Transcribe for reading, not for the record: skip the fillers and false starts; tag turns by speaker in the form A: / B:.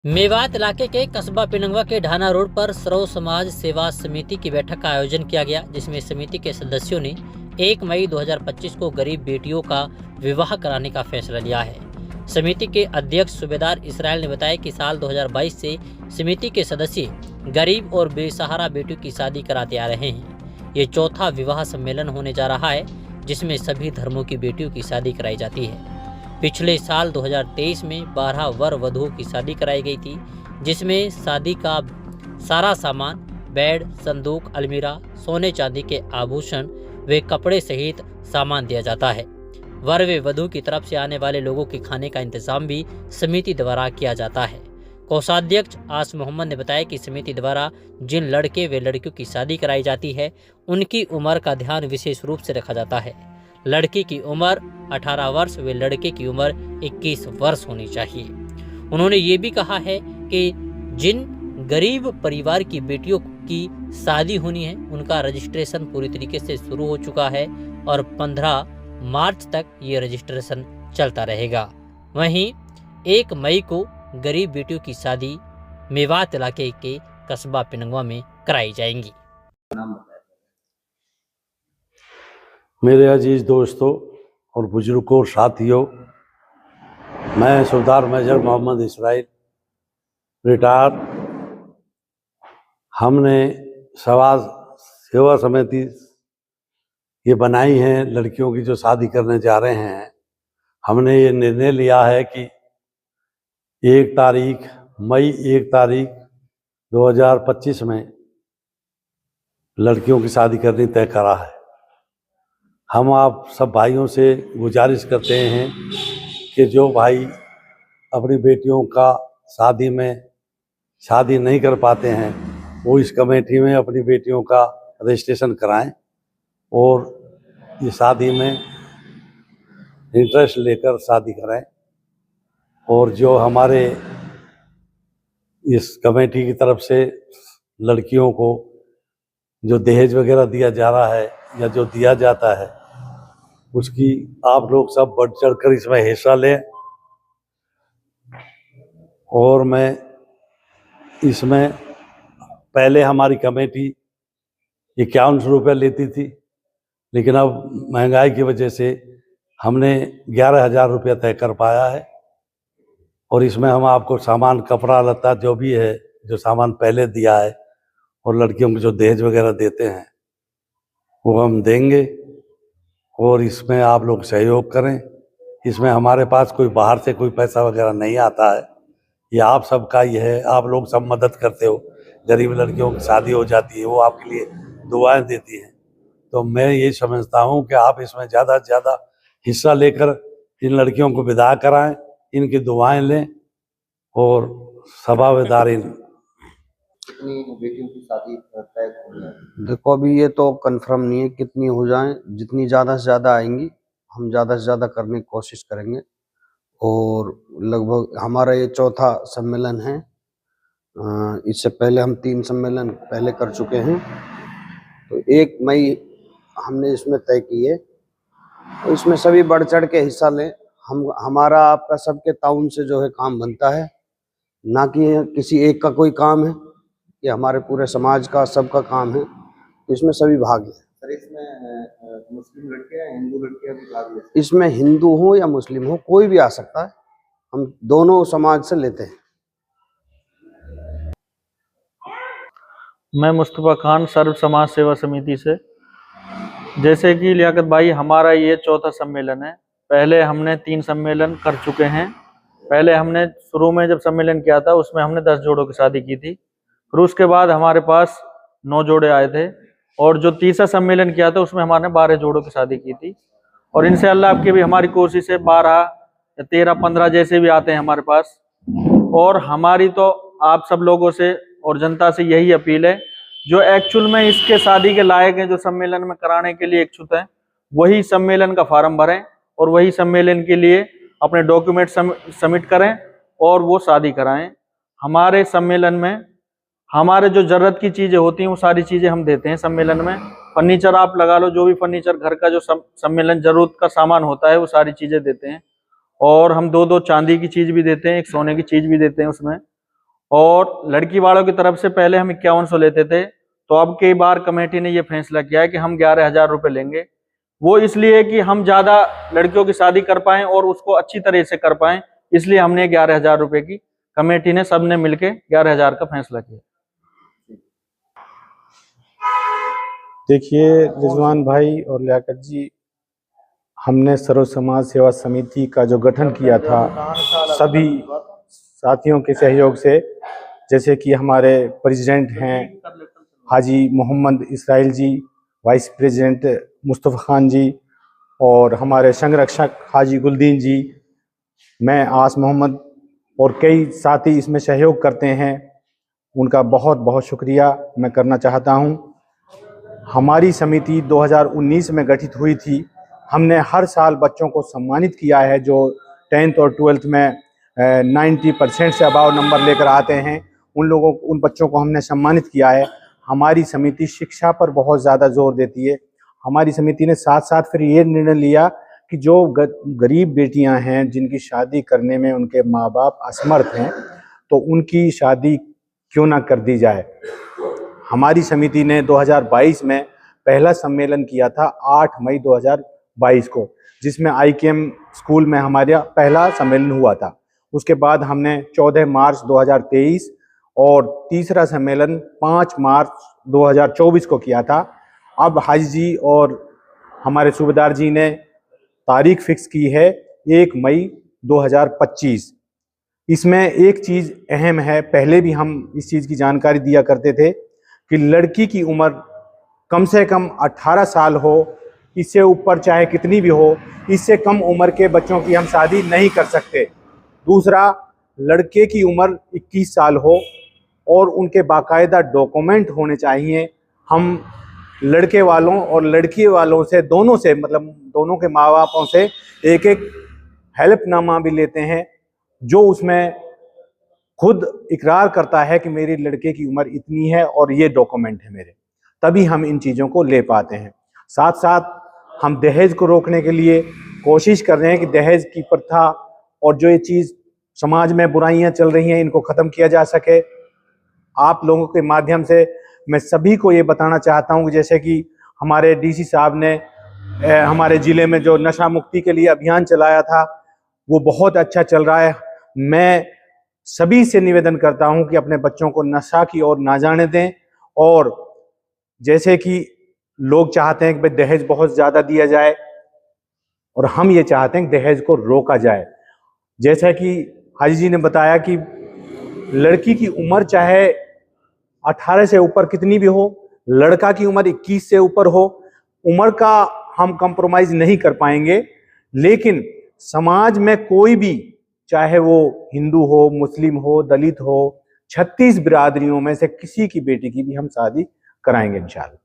A: मेवात इलाके के कस्बा पिनंगवा के ढाना रोड पर सर्व समाज सेवा समिति की बैठक का आयोजन किया गया, जिसमें समिति के सदस्यों ने 1 मई 2025 को गरीब बेटियों का विवाह कराने का फैसला लिया है। समिति के अध्यक्ष सूबेदार इसराइल ने बताया कि साल 2022 से समिति के सदस्य गरीब और बेसहारा बेटियों की शादी कराते आ रहे हैं। ये चौथा विवाह सम्मेलन होने जा रहा है, जिसमें सभी धर्मों की बेटियों की शादी कराई जाती है। पिछले साल 2023 में 12 वर वधुओं की शादी कराई गई थी, जिसमें शादी का सारा सामान बेड, संदूक, अलमीरा, सोने चांदी के आभूषण व कपड़े सहित सामान दिया जाता है। वर व वधु की तरफ से आने वाले लोगों के खाने का इंतजाम भी समिति द्वारा किया जाता है। कोषाध्यक्ष आस मोहम्मद ने बताया कि समिति द्वारा जिन लड़के व लड़कियों की शादी कराई जाती है, उनकी उम्र का ध्यान विशेष रूप से रखा जाता है। लड़की की उम्र 18 वर्ष व लड़के की उम्र 21 वर्ष होनी चाहिए। उन्होंने ये भी कहा है कि जिन गरीब परिवार की बेटियों की शादी होनी है, उनका रजिस्ट्रेशन पूरी तरीके से शुरू हो चुका है और 15 मार्च तक ये रजिस्ट्रेशन चलता रहेगा। वहीं 1 मई को गरीब बेटियों की शादी मेवात इलाके के कस्बा पिनंगवा में कराई जाएंगी।
B: मेरे अजीज दोस्तों और बुजुर्गों और साथियों, मैं सरदार मेजर मोहम्मद इसराइल रिटायर। हमने समाज सेवा समिति ये बनाई है लड़कियों की जो शादी करने जा रहे हैं। हमने ये निर्णय लिया है कि 1 तारीख 2025 में लड़कियों की शादी करनी तय करा है। हम आप सब भाइयों से गुजारिश करते हैं कि जो भाई अपनी बेटियों का शादी नहीं कर पाते हैं, वो इस कमेटी में अपनी बेटियों का रजिस्ट्रेशन कराएं और ये शादी में इंटरेस्ट लेकर शादी कराएं। और जो हमारे इस कमेटी की तरफ से लड़कियों को जो दहेज वगैरह दिया जा रहा है या जो दिया जाता है, उसकी आप लोग सब बढ़ चढ़ कर इसमें हिस्सा लें। और मैं इसमें पहले हमारी कमेटी 51 रुपये लेती थी, लेकिन अब महंगाई की वजह से हमने 11,000 रुपया तय कर पाया है। और इसमें हम आपको सामान, कपड़ा लत्ता जो भी है, जो सामान पहले दिया है और लड़कियों को जो दहेज वगैरह देते हैं वो हम देंगे। और इसमें आप लोग सहयोग करें। इसमें हमारे पास कोई बाहर से कोई पैसा वगैरह नहीं आता है, ये आप सबका ही है। आप लोग सब मदद करते हो, गरीब लड़कियों की शादी हो जाती है, वो आपके लिए दुआएं देती हैं। तो मैं ये समझता हूँ कि आप इसमें ज़्यादा से ज़्यादा हिस्सा लेकर इन लड़कियों को विदा कराएं, इनकी दुआएं लें और सभावेदारी।
C: कितनी बेटियों की शादी तय होनी है?
D: देखो, अभी ये तो कंफर्म नहीं है कितनी हो जाएं। जितनी ज़्यादा से ज़्यादा आएंगी हम ज़्यादा से ज़्यादा करने की कोशिश करेंगे। और लगभग हमारा ये चौथा सम्मेलन है। इससे पहले हम 3 सम्मेलन पहले कर चुके हैं। तो 1 मई हमने इसमें तय की है। तो इसमें सभी बढ़ चढ़ के हिस्सा लें। हमारा आपका सबके ताउन से जो है काम बनता है, ना कि किसी एक का कोई काम है। ये हमारे पूरे समाज का, सबका काम है। तो इसमें सभी भाग लें।
C: सर, इसमें मुस्लिम लड़कियां, हिंदू लड़कियां भी भाग लेती हैं?
D: इसमें हिंदू हो या मुस्लिम हो, कोई भी आ सकता है। हम दोनों समाज से लेते हैं।
E: मैं मुस्तफ़ा खान, सर्व समाज सेवा समिति से। जैसे कि लियाकत भाई, हमारा ये चौथा सम्मेलन है। पहले हमने 3 सम्मेलन कर चुके हैं। पहले हमने शुरू में जब सम्मेलन किया था, उसमें हमने 10 जोड़ों की शादी की थी। फिर उसके बाद हमारे पास 9 जोड़े आए थे। और जो तीसरा सम्मेलन किया था, उसमें हमारे 12 जोड़ों की शादी की थी। और इनसे अल्लाह आपकी भी हमारी कोशिश है, 12 या 13, 15 जैसे भी आते हैं हमारे पास। और हमारी तो आप सब लोगों से और जनता से यही अपील है, जो एक्चुअल में इसके शादी के लायक हैं, जो सम्मेलन में कराने के लिए इच्छुक हैं, वही सम्मेलन का फार्म भरें और वही सम्मेलन के लिए अपने डॉक्यूमेंट सबमिट करें और वो शादी कराएं। हमारे सम्मेलन में हमारे जो जरूरत की चीजें होती हैं, वो सारी चीजें हम देते हैं सम्मेलन में। फर्नीचर आप लगा लो, जो भी फर्नीचर घर का जो सम्मेलन जरूरत का सामान होता है, वो सारी चीजें देते हैं। और हम 2-2 चांदी की चीज भी देते हैं, 1 सोने की चीज भी देते हैं उसमें। और लड़की वालों की तरफ से पहले हम 5100 लेते थे, तो अब कई बार कमेटी ने ये फैसला किया है कि हम 11,000 रुपये लेंगे। वो इसलिए कि हम ज्यादा लड़कियों की शादी कर पाएं और उसको अच्छी तरह से कर पाएं, इसलिए हमने 11,000 रुपये की कमेटी ने सबने मिलके 11,000 का फैसला किया।
F: देखिए रिजवान भाई और लियाकत जी, हमने सर्व समाज सेवा समिति का जो गठन किया था सभी साथियों के सहयोग से, जैसे कि हमारे प्रेसिडेंट हैं हाजी मोहम्मद इसराइल जी, वाइस प्रेसिडेंट मुस्तफ़ा खान जी और हमारे संरक्षक हाजी गुलदीन जी, मैं आस मोहम्मद और कई साथी इसमें सहयोग करते हैं। उनका बहुत बहुत शुक्रिया मैं करना चाहता हूं। हमारी समिति 2019 में गठित हुई थी। हमने हर साल बच्चों को सम्मानित किया है जो 10th और 12th में 90% से अबाव नंबर लेकर आते हैं, उन बच्चों को हमने सम्मानित किया है। हमारी समिति शिक्षा पर बहुत ज़्यादा जोर देती है। हमारी समिति ने साथ साथ फिर ये निर्णय लिया कि जो गरीब बेटियां हैं जिनकी शादी करने में उनके माँ बाप असमर्थ हैं, तो उनकी शादी क्यों ना कर दी जाए। हमारी समिति ने 2022 में पहला सम्मेलन किया था 8 मई 2022 को, जिसमें IKM स्कूल में हमारा पहला सम्मेलन हुआ था। उसके बाद हमने 14 मार्च 2023 और तीसरा सम्मेलन 5 मार्च 2024 को किया था। अब हाजी जी और हमारे सूबेदार जी ने तारीख फिक्स की है 1 मई 2025। इसमें एक चीज़ अहम है, पहले भी हम इस चीज़ की जानकारी दिया करते थे कि लड़की की उम्र कम से कम 18 साल हो, इससे ऊपर चाहे कितनी भी हो, इससे कम उम्र के बच्चों की हम शादी नहीं कर सकते। दूसरा, लड़के की उम्र 21 साल हो और उनके बाकायदा डॉक्यूमेंट होने चाहिए। हम लड़के वालों और लड़की वालों से दोनों से, मतलब दोनों के माँ बापों से एक एक हेल्पनामा भी लेते हैं, जो उसमें खुद इकरार करता है कि मेरी लड़के की उम्र इतनी है और ये डॉक्यूमेंट है मेरे, तभी हम इन चीज़ों को ले पाते हैं। साथ साथ हम दहेज को रोकने के लिए कोशिश कर रहे हैं कि दहेज की प्रथा और जो ये चीज़ समाज में बुराइयां चल रही हैं, इनको ख़त्म किया जा सके। आप लोगों के माध्यम से मैं सभी को ये बताना चाहता हूँ कि जैसे कि हमारे DC साहब ने हमारे ज़िले में जो नशा मुक्ति के लिए अभियान चलाया था, वो बहुत अच्छा चल रहा है। मैं सभी से निवेदन करता हूं कि अपने बच्चों को नशा की ओर ना जाने दें। और जैसे कि लोग चाहते हैं कि भाई दहेज बहुत ज़्यादा दिया जाए, और हम ये चाहते हैं कि दहेज को रोका जाए। जैसा कि हाजी जी ने बताया कि लड़की की उम्र चाहे 18 से ऊपर कितनी भी हो, लड़का की उम्र 21 से ऊपर हो, उम्र का हम कंप्रोमाइज़ नहीं कर पाएंगे। लेकिन समाज में कोई भी, चाहे वो हिंदू हो, मुस्लिम हो, दलित हो, 36 बिरादरियों में से किसी की बेटी की भी हम शादी कराएंगे इंशाअल्लाह।